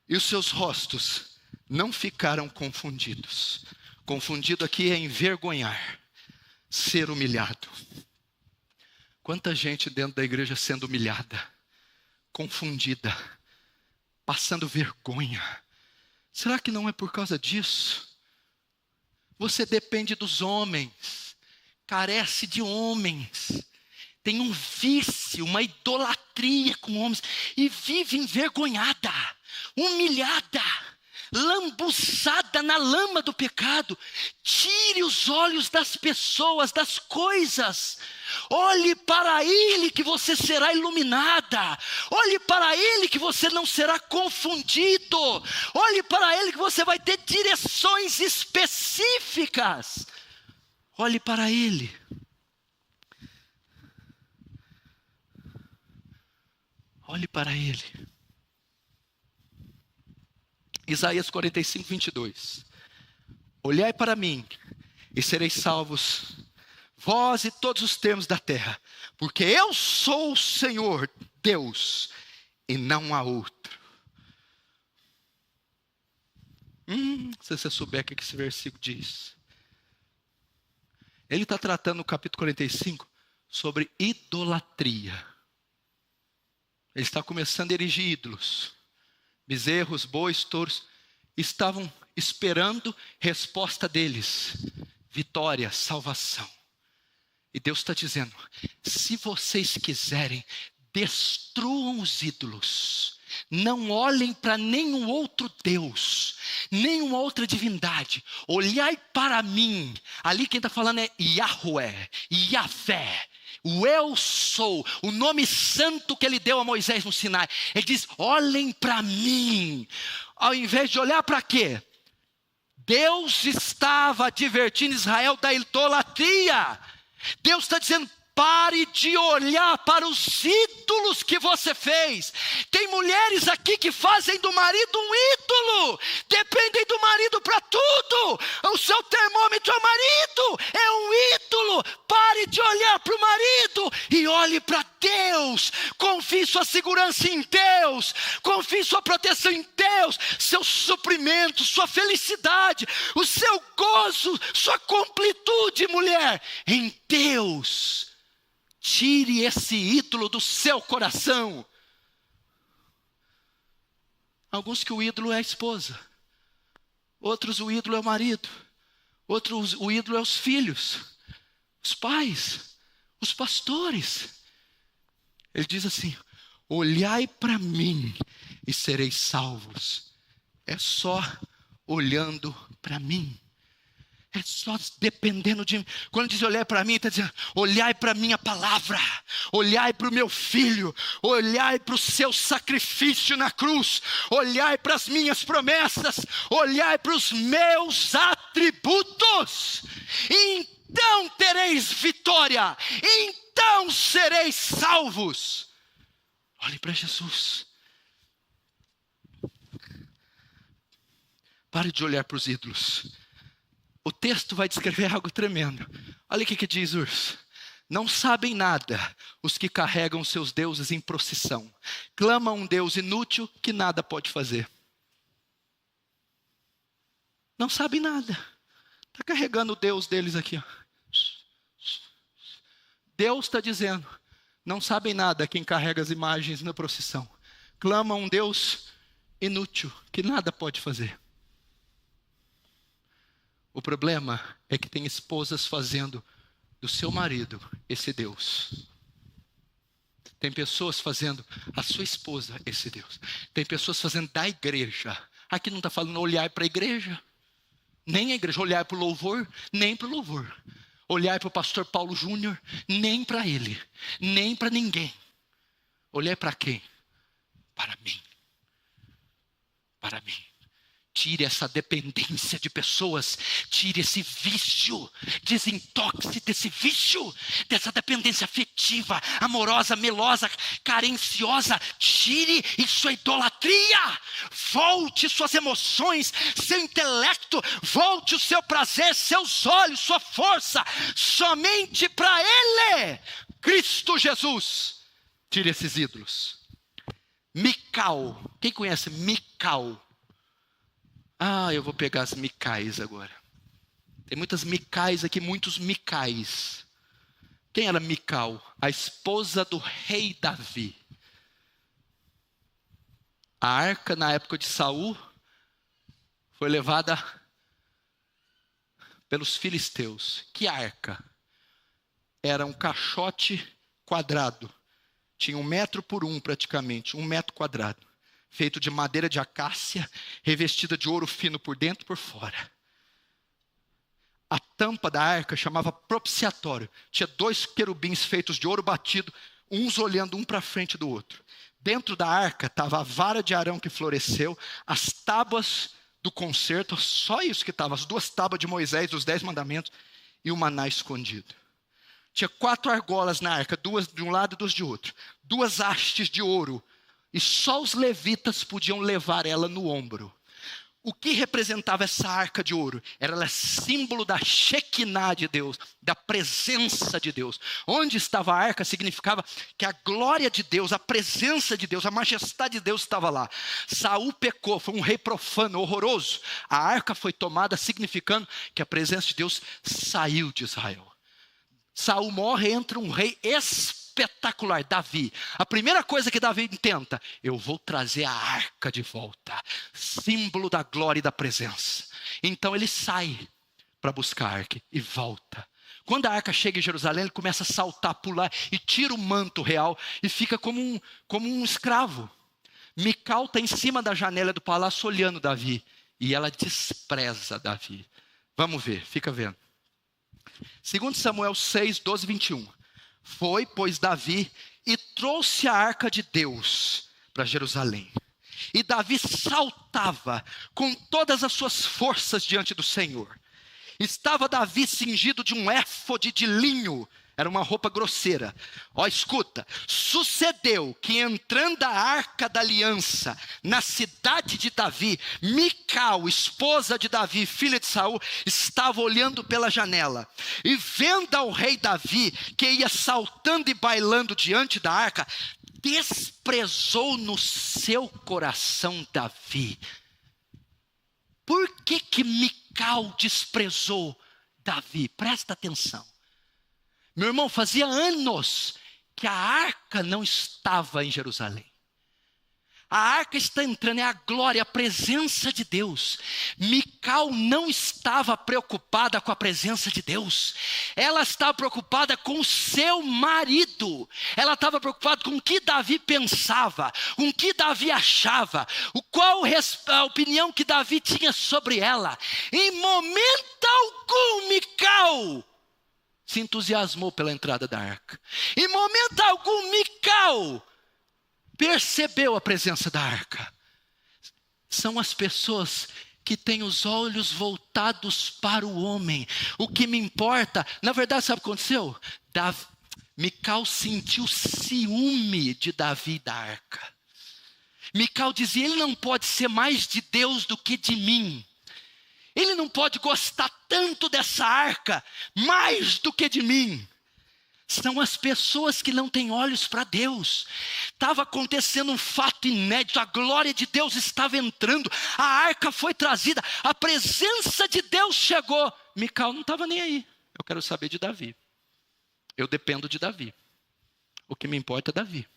e os seus rostos não ficaram confundidos. Confundido aqui é envergonhar, ser humilhado. Quanta gente dentro da igreja sendo humilhada, confundida, passando vergonha. Será que não é por causa disso? Você depende dos homens, carece de homens, tem um vício, uma idolatria com homens, e vive envergonhada, humilhada, lambuçada na lama do pecado. Tire os olhos das pessoas, das coisas. Olhe para Ele que você será iluminada. Olhe para Ele que você não será confundido. Olhe para Ele que você vai ter direções específicas. Olhe para Ele. Olhe para Ele. Isaías 45, 22. Olhai para mim e sereis salvos, vós e todos os termos da terra, porque eu sou o Senhor Deus e não há outro. Se você souber o que esse versículo diz. Ele está tratando no capítulo 45 sobre idolatria. Ele está começando a erigir ídolos. Bezerros, bois, touros. Estavam esperando resposta deles. Vitória, salvação. E Deus está dizendo, se vocês quiserem, destruam os ídolos. Não olhem para nenhum outro Deus, nenhuma outra divindade. Olhai para mim. Ali quem está falando é Yahweh, Yahvé. O eu sou, o nome santo que ele deu a Moisés no Sinai. Ele diz, olhem para mim. Ao invés de olhar para quê? Deus estava advertindo Israel da idolatria. Deus está dizendo, pare de olhar para os ídolos que você fez. Tem mulheres aqui que fazem do marido um ídolo. Dependem do marido para tudo. O seu termômetro é o marido. É um ídolo. Pare de olhar para o marido e olhe para Deus. Confie sua segurança em Deus. Confie sua proteção em Deus. Seu suprimento, sua felicidade, o seu gozo, sua completude, mulher, em Deus. Tire esse ídolo do seu coração. Alguns que o ídolo é a esposa. Outros o ídolo é o marido. Outros o ídolo é os filhos. Os pais. Os pastores. Ele diz assim, olhai para mim e sereis salvos. É só olhando para mim. É só dependendo de mim. Quando diz olhar para mim, está dizendo, olhai para a minha palavra, olhai para o meu filho, olhai para o seu sacrifício na cruz, olhai para as minhas promessas, olhai para os meus atributos. Então tereis vitória, então sereis salvos. Olhe para Jesus. Pare de olhar para os ídolos. O texto vai descrever algo tremendo. Olha o que diz Urso. Não sabem nada os que carregam seus deuses em procissão. Clamam um Deus inútil que nada pode fazer. Não sabem nada. Está carregando o Deus deles aqui. Ó. Deus está dizendo, não sabem nada quem carrega as imagens na procissão. Clamam um Deus inútil que nada pode fazer. O problema é que tem esposas fazendo do seu marido esse Deus. Tem pessoas fazendo a sua esposa esse Deus. Tem pessoas fazendo da igreja. Aqui não está falando olhar para a igreja. Nem a igreja. Olhar para o louvor, nem para o louvor. Olhar para o pastor Paulo Júnior, nem para ele. Nem para ninguém. Olhar para quem? Para mim. Para mim. Tire essa dependência de pessoas, tire esse vício, desintoxe desse vício, dessa dependência afetiva, amorosa, melosa, carenciosa. Tire isso, é idolatria. Volte suas emoções, seu intelecto, volte o seu prazer, seus olhos, sua força, somente para Ele, Cristo Jesus. Tire esses ídolos. Mical, quem conhece Mical? Eu vou pegar as Micais agora. Tem muitas Micais aqui, muitos Micais. Quem era Mical? A esposa do rei Davi. A arca na época de Saul foi levada pelos filisteus. Que arca? Era um caixote quadrado. Tinha 1 metro por 1 praticamente, 1 metro quadrado. Feito de madeira de acácia, revestida de ouro fino por dentro e por fora. A tampa da arca chamava propiciatório. Tinha 2 querubins feitos de ouro batido, uns olhando um para frente do outro. Dentro da arca estava a vara de Arão que floresceu, as tábuas do concerto, só isso que estava, as 2 tábuas de Moisés, dos 10 mandamentos, e o maná escondido. Tinha 4 argolas na arca, 2 de um lado e 2 de outro. 2 hastes de ouro. E só os levitas podiam levar ela no ombro. O que representava essa arca de ouro? Ela é símbolo da Shekinah de Deus, da presença de Deus. Onde estava a arca significava que a glória de Deus, a presença de Deus, a majestade de Deus estava lá. Saul pecou, foi um rei profano, horroroso. A arca foi tomada significando que a presença de Deus saiu de Israel. Saul morre, entra um rei espetacular, Davi. A primeira coisa que Davi tenta: eu vou trazer a arca de volta, símbolo da glória e da presença. Então ele sai para buscar a arca e volta. Quando a arca chega em Jerusalém, ele começa a saltar, pular e tira o manto real e fica como um escravo. Mical está em cima da janela do palácio olhando Davi e ela despreza Davi. Vamos ver, fica vendo. 2 Samuel 6, 12, 21. Foi, pois, Davi e trouxe a arca de Deus para Jerusalém. E Davi saltava com todas as suas forças diante do Senhor. Estava Davi cingido de um éfode de linho. Era uma roupa grosseira. Ó, escuta. Sucedeu que entrando a arca da aliança na cidade de Davi, Mical, esposa de Davi, filha de Saul, estava olhando pela janela. E vendo ao rei Davi, que ia saltando e bailando diante da arca, desprezou no seu coração Davi. Por que Mical desprezou Davi? Presta atenção. Meu irmão, fazia anos que a arca não estava em Jerusalém. A arca está entrando, é a glória, a presença de Deus. Mical não estava preocupada com a presença de Deus. Ela estava preocupada com o seu marido. Ela estava preocupada com o que Davi pensava, com o que Davi achava, qual a opinião que Davi tinha sobre ela. Em momento algum, Mical se entusiasmou pela entrada da arca. Em momento algum, Mical percebeu a presença da arca. São as pessoas que têm os olhos voltados para o homem. O que me importa, na verdade, sabe o que aconteceu? Mical sentiu ciúme de Davi da arca. Mical dizia: ele não pode ser mais de Deus do que de mim. Ele não pode gostar tanto dessa arca, mais do que de mim. São as pessoas que não têm olhos para Deus. Estava acontecendo um fato inédito, a glória de Deus estava entrando, a arca foi trazida, a presença de Deus chegou. Mical não estava nem aí. Eu quero saber de Davi. Eu dependo de Davi. O que me importa é Davi.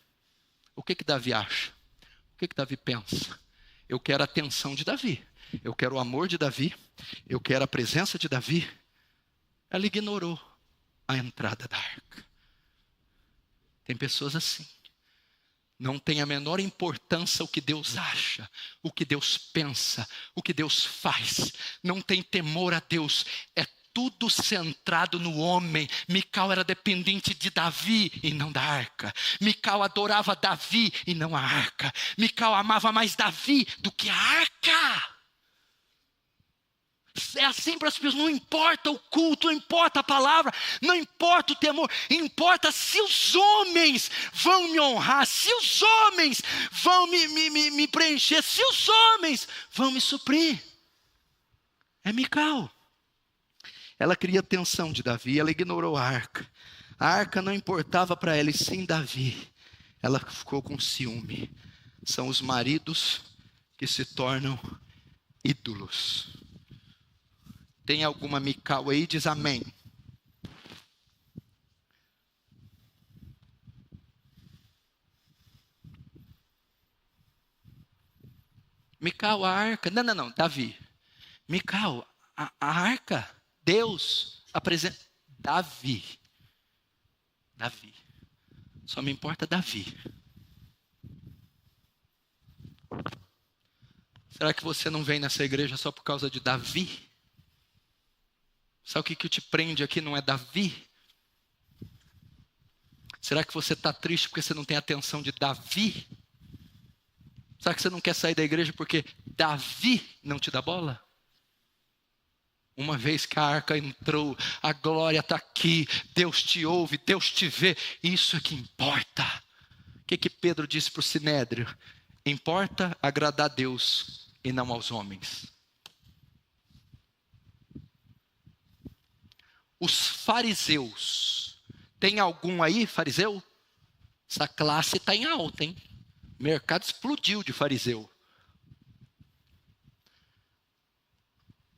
O que Davi acha? O que Davi pensa? Eu quero a atenção de Davi. Eu quero o amor de Davi. Eu quero a presença de Davi. Ela ignorou a entrada da arca. Tem pessoas assim. Não tem a menor importância o que Deus acha, o que Deus pensa, o que Deus faz. Não tem temor a Deus. É tudo centrado no homem. Mical era dependente de Davi e não da arca. Mical adorava Davi e não a arca. Mical amava mais Davi do que a arca. É assim para as pessoas. Não importa o culto, não importa a palavra, não importa o temor, importa se os homens vão me honrar, se os homens vão me preencher, se os homens vão me suprir. É Mical. Ela queria a atenção de Davi, ela ignorou a arca. A arca não importava para ela, e sim Davi. Ela ficou com ciúme. São os maridos que se tornam ídolos. Tem alguma Mical aí? Diz amém. Mical, a arca. Não, Davi. Mical, a arca. Deus apresenta. Davi. Só me importa Davi. Será que você não vem nessa igreja só por causa de Davi? Sabe o que te prende aqui não é Davi? Será que você está triste porque você não tem atenção de Davi? Será que você não quer sair da igreja porque Davi não te dá bola? Uma vez que a arca entrou, a glória está aqui, Deus te ouve, Deus te vê, isso é que importa. O que Pedro disse para o Sinédrio? Importa agradar a Deus e não aos homens. Os fariseus. Tem algum aí, fariseu? Essa classe está em alta, hein? O mercado explodiu de fariseu.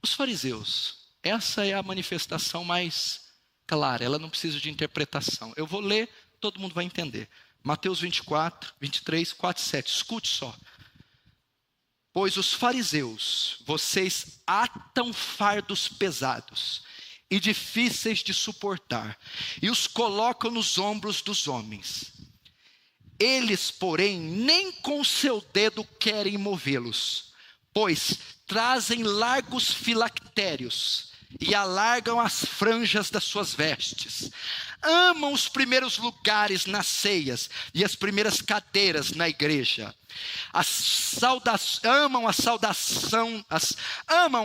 Os fariseus. Essa é a manifestação mais clara. Ela não precisa de interpretação. Eu vou ler, todo mundo vai entender. Mateus 24, 23, 4, 7. Escute só. Pois os fariseus, vocês atam fardos pesados e difíceis de suportar, e os colocam nos ombros dos homens. Eles, porém, nem com o seu dedo querem movê-los, pois trazem largos filactérios e alargam as franjas das suas vestes. Amam os primeiros lugares nas ceias e as primeiras cadeiras na igreja. Amam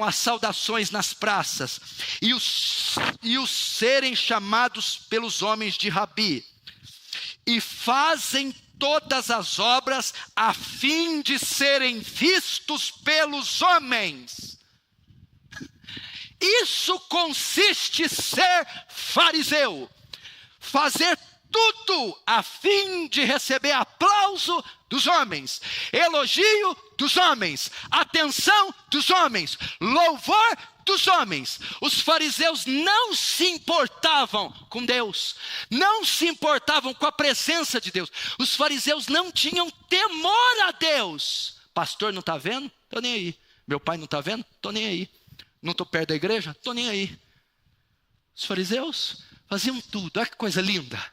as saudações nas praças e os serem chamados pelos homens de rabi. E fazem todas as obras a fim de serem vistos pelos homens. Isso consiste em ser fariseu. Fazer tudo a fim de receber aplauso dos homens, elogio dos homens, atenção dos homens, louvor dos homens. Os fariseus não se importavam com Deus, não se importavam com a presença de Deus. Os fariseus não tinham temor a Deus. Pastor não está vendo? Estou nem aí. Meu pai não está vendo? Estou nem aí. Não estou perto da igreja? Estou nem aí. Os fariseus faziam tudo. Olha que coisa linda.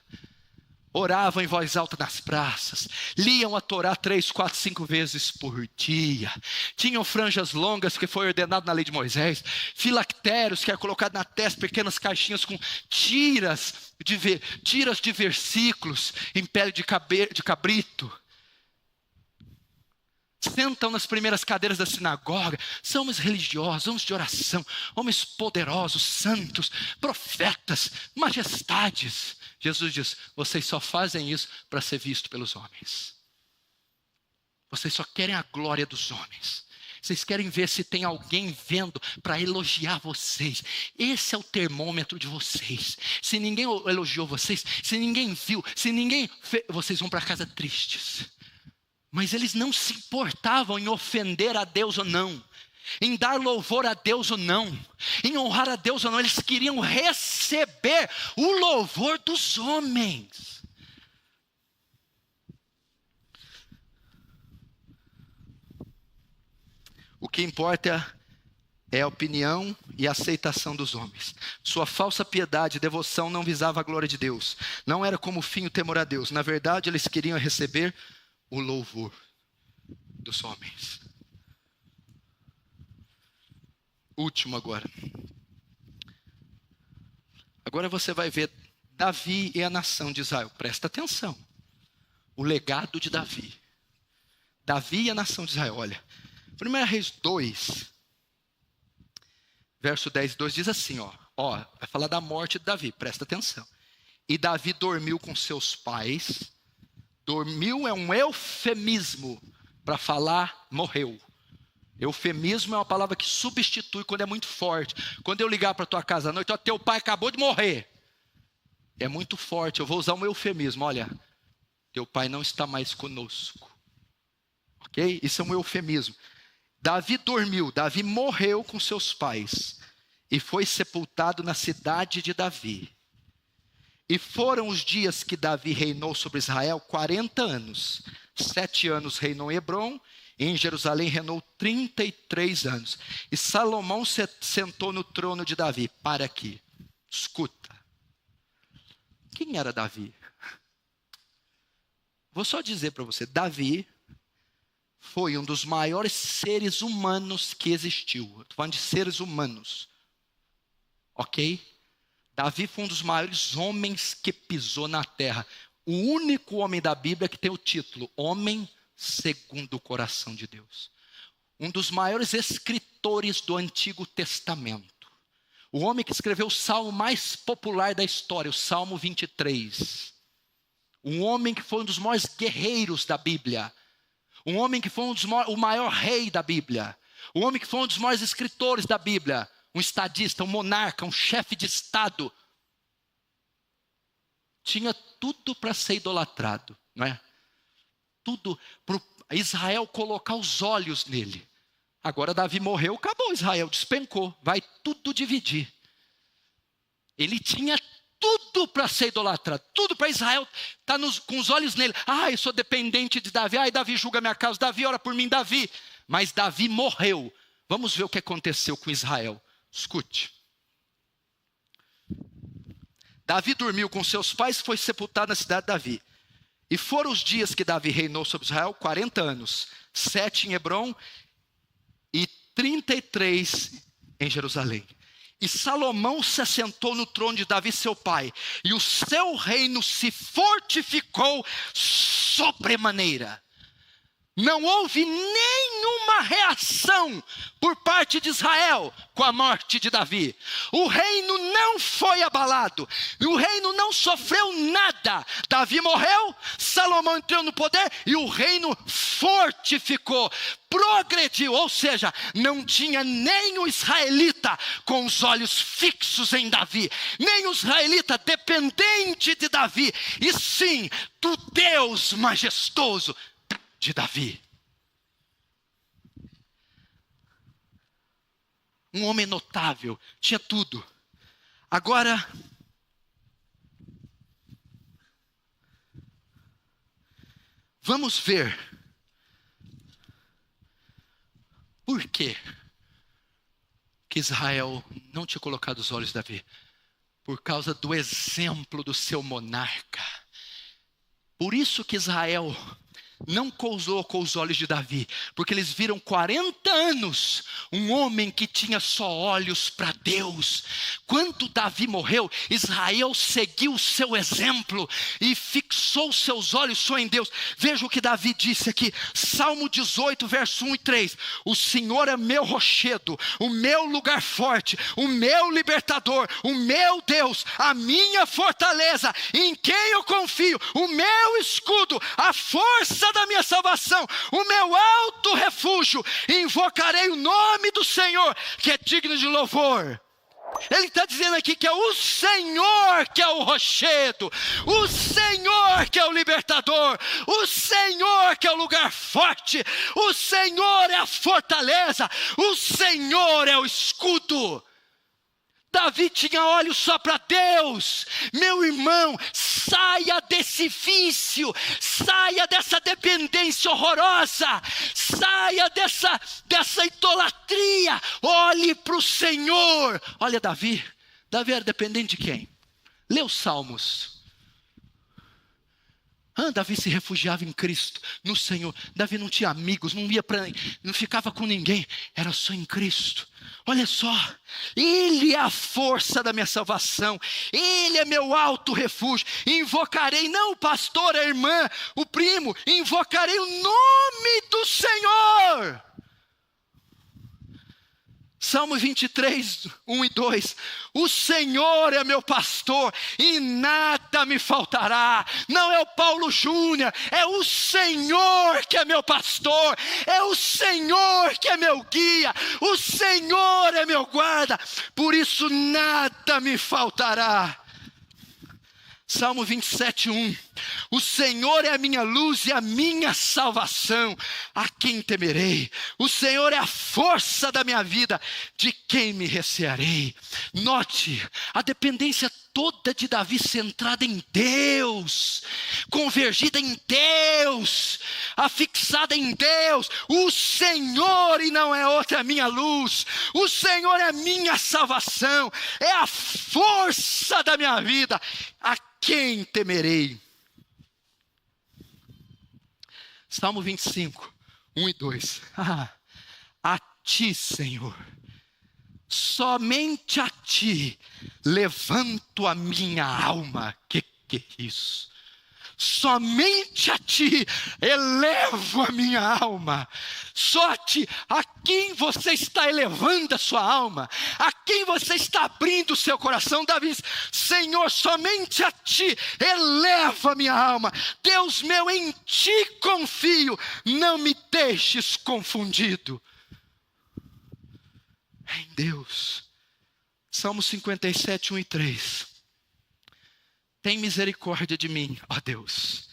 Oravam em voz alta nas praças, liam a Torá 3, 4, 5 vezes por dia, tinham franjas longas que foi ordenado na lei de Moisés, filactérios que era colocado na testa, pequenas caixinhas com tiras de versículos em pele de cabrito. Sentam nas primeiras cadeiras da sinagoga, são homens religiosos, homens de oração, homens poderosos, santos, profetas, majestades. Jesus diz, vocês só fazem isso para ser visto pelos homens. Vocês só querem a glória dos homens. Vocês querem ver se tem alguém vendo para elogiar vocês. Esse é o termômetro de vocês. Se ninguém elogiou vocês, se ninguém viu, vocês vão para casa tristes. Mas eles não se importavam em ofender a Deus ou não, em dar louvor a Deus ou não, em honrar a Deus ou não. Eles queriam receber o louvor dos homens. O que importa é a opinião e a aceitação dos homens. Sua falsa piedade e devoção não visava a glória de Deus. Não era como fim o temor a Deus. Na verdade, eles queriam receber o louvor dos homens. Último agora. Agora você vai ver Davi e a nação de Israel. Presta atenção. O legado de Davi. Davi e a nação de Israel. Olha. 1 Reis 2. Verso 10 e 2 diz assim. Vai falar da morte de Davi. Presta atenção. E Davi dormiu com seus pais. Dormiu é um eufemismo para falar morreu. Eufemismo é uma palavra que substitui quando é muito forte. Quando eu ligar para tua casa à noite, teu pai acabou de morrer. É muito forte, eu vou usar um eufemismo. Olha, teu pai não está mais conosco. Ok? Isso é um eufemismo. Davi dormiu, Davi morreu com seus pais. E foi sepultado na cidade de Davi. E foram os dias que Davi reinou sobre Israel 40 anos. 7 anos reinou em Hebrom, e em Jerusalém reinou 33 anos. E Salomão se sentou no trono de Davi. Para aqui, escuta. Quem era Davi? Vou só dizer para você, Davi foi um dos maiores seres humanos que existiu. Estou falando de seres humanos. Ok? Davi foi um dos maiores homens que pisou na terra. O único homem da Bíblia que tem o título Homem segundo o coração de Deus. Um dos maiores escritores do Antigo Testamento. O homem que escreveu o salmo mais popular da história, o Salmo 23. Um homem que foi um dos maiores guerreiros da Bíblia. Um homem que foi o maior rei da Bíblia. Um homem que foi um dos maiores escritores da Bíblia. um estadista, um monarca, um chefe de estado. Tinha tudo para ser idolatrado, não é? Tudo para Israel colocar os olhos nele. Agora Davi morreu, acabou, Israel despencou, vai tudo dividir. Ele tinha tudo para ser idolatrado, tudo para Israel estar com os olhos nele. Eu sou dependente de Davi, Davi julga minha causa, Davi ora por mim, Davi. Mas Davi morreu. Vamos ver o que aconteceu com Israel. Escute. Davi dormiu com seus pais e foi sepultado na cidade de Davi. E foram os dias que Davi reinou sobre Israel, 40 anos. 7 em Hebrom e 33 em Jerusalém. E Salomão se assentou no trono de Davi seu pai. E o seu reino se fortificou sobremaneira. Não houve nenhuma reação por parte de Israel com a morte de Davi. O reino não foi abalado. O reino não sofreu nada. Davi morreu, Salomão entrou no poder e o reino fortificou, progrediu. Ou seja, não tinha nem o israelita com os olhos fixos em Davi, nem o israelita dependente de Davi, e sim do Deus majestoso de Davi. Um homem notável, tinha tudo. Agora, vamos ver por que Israel não tinha colocado os olhos em Davi. Por causa do exemplo do seu monarca. Por isso que Israel não cousou com os olhos de Davi, porque eles viram 40 anos um homem que tinha só olhos para Deus. Quando Davi morreu, Israel seguiu o seu exemplo e fixou seus olhos só em Deus. Veja o que Davi disse aqui, Salmo 18, verso 1 e 3. O Senhor é meu rochedo, o meu lugar forte, o meu libertador, o meu Deus, a minha fortaleza, em quem eu confio, o meu escudo, a força da minha salvação, o meu alto refúgio. Invocarei o nome do Senhor, que é digno de louvor. Ele está dizendo aqui que é o Senhor que é o rochedo, o Senhor que é o libertador, o Senhor que é o lugar forte, o Senhor é a fortaleza, o Senhor é o escudo. Davi tinha olhos só para Deus. Meu irmão, saia desse vício, saia dessa dependência horrorosa, saia dessa idolatria, olhe para o Senhor. Olha Davi era dependente de quem? Lê os Salmos. Davi se refugiava em Cristo, no Senhor. Davi não tinha amigos, não ficava com ninguém, era só em Cristo. Olha só, Ele é a força da minha salvação, Ele é meu alto refúgio. Invocarei, não o pastor, a irmã, o primo, invocarei o nome do Senhor. Salmo 23, 1 e 2. O Senhor é meu pastor e nada me faltará. Não é o Paulo Júnior, é o Senhor que é meu pastor. É o Senhor que é meu guia. O Senhor é meu guarda. Por isso nada me faltará. Salmo 27, 1. O Senhor é a minha luz e a minha salvação, a quem temerei? O Senhor é a força da minha vida, de quem me recearei? Note, a dependência toda de Davi centrada em Deus, convergida em Deus, afixada em Deus. O Senhor e não é outra a minha luz, o Senhor é a minha salvação, é a força da minha vida, a quem temerei? Salmo 25, 1 e 2. A ti, Senhor, somente a ti levanto a minha alma. Que é isso? Somente a ti elevo a minha alma. Só a ti. A quem você está elevando a sua alma? A quem você está abrindo o seu coração? Davi diz, Senhor, somente a ti eleva a minha alma. Deus meu, em ti confio. Não me deixes confundido. Em Deus. Salmo 57, 1 e 3. Tem misericórdia de mim, ó Deus.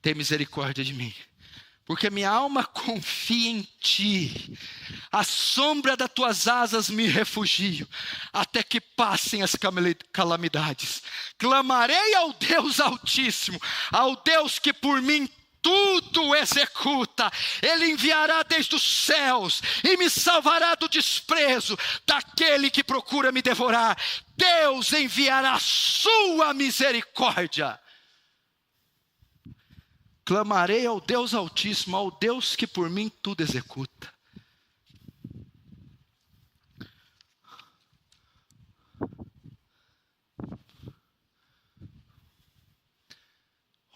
Tem misericórdia de mim. Porque minha alma confia em ti. À sombra das tuas asas me refugio, até que passem as calamidades. Clamarei ao Deus Altíssimo, ao Deus que por mim tudo executa. Ele enviará desde os céus e me salvará do desprezo daquele que procura me devorar. Deus enviará a sua misericórdia. Clamarei ao Deus Altíssimo, ao Deus que por mim tudo executa.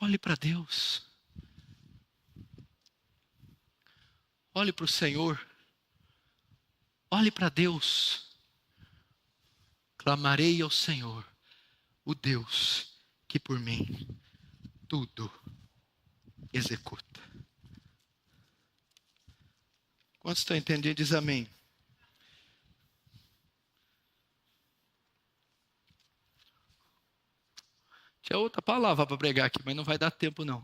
Olhe para Deus. Olhe para o Senhor. Olhe para Deus. Clamarei ao Senhor, o Deus que por mim tudo executa. Quantos estão entendendo? Diz amém. Tinha outra palavra para pregar aqui, mas não vai dar tempo não.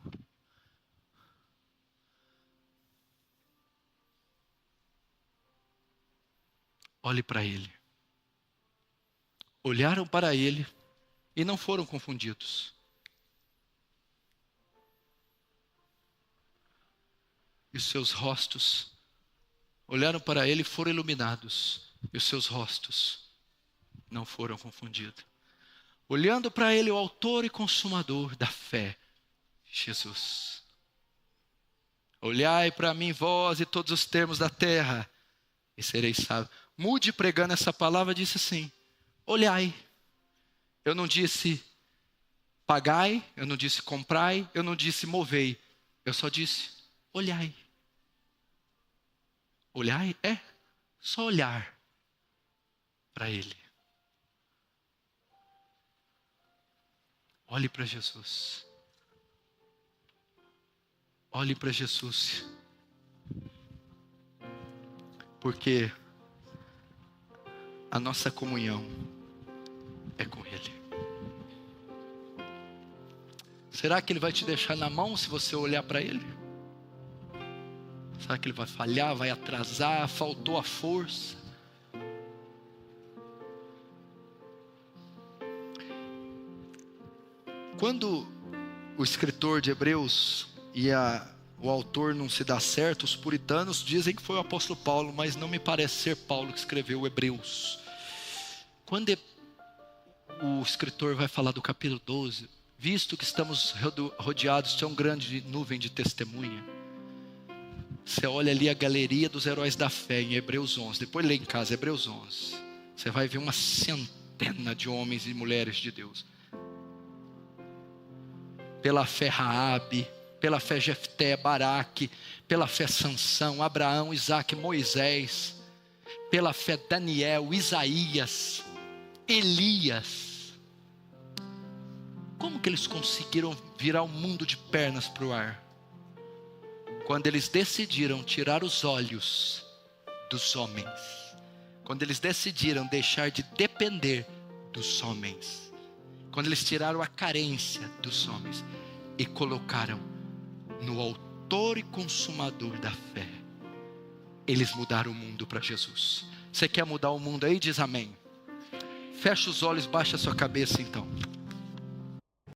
Olhe para Ele. Olharam para Ele e não foram confundidos. E os seus rostos olharam para Ele e foram iluminados. E os seus rostos não foram confundidos. Olhando para Ele, o autor e consumador da fé, Jesus. Olhai para mim, vós e todos os termos da terra, e sereis sábios. Mude pregando essa palavra, disse assim: olhai. Eu não disse pagai, eu não disse comprai, eu não disse movei. Eu só disse olhai. Olhai é só olhar para Ele. Olhe para Jesus. Olhe para Jesus. Porque a nossa comunhão é com Ele. Será que Ele vai te deixar na mão se você olhar para Ele? Será que Ele vai falhar, vai atrasar, faltou a força? Quando o escritor de Hebreus e o autor não se dá certo, os puritanos dizem que foi o apóstolo Paulo, mas não me parece ser Paulo que escreveu Hebreus. Quando o escritor vai falar do capítulo 12, visto que estamos rodeados de tão grande nuvem de testemunha, você olha ali a galeria dos heróis da fé em Hebreus 11, depois lê em casa Hebreus 11, você vai ver uma centena de homens e mulheres de Deus. Pela fé Raabe, pela fé Jefté, Baraque, pela fé Sansão, Abraão, Isaque, Moisés, pela fé Daniel, Isaías, Elias. Como que eles conseguiram virar o mundo de pernas para o ar? Quando eles decidiram tirar os olhos dos homens, quando eles decidiram deixar de depender dos homens, quando eles tiraram a carência dos homens e colocaram no autor e consumador da fé, eles mudaram o mundo para Jesus. Você quer mudar o mundo aí? Diz amém. Fecha os olhos, baixa a sua cabeça então.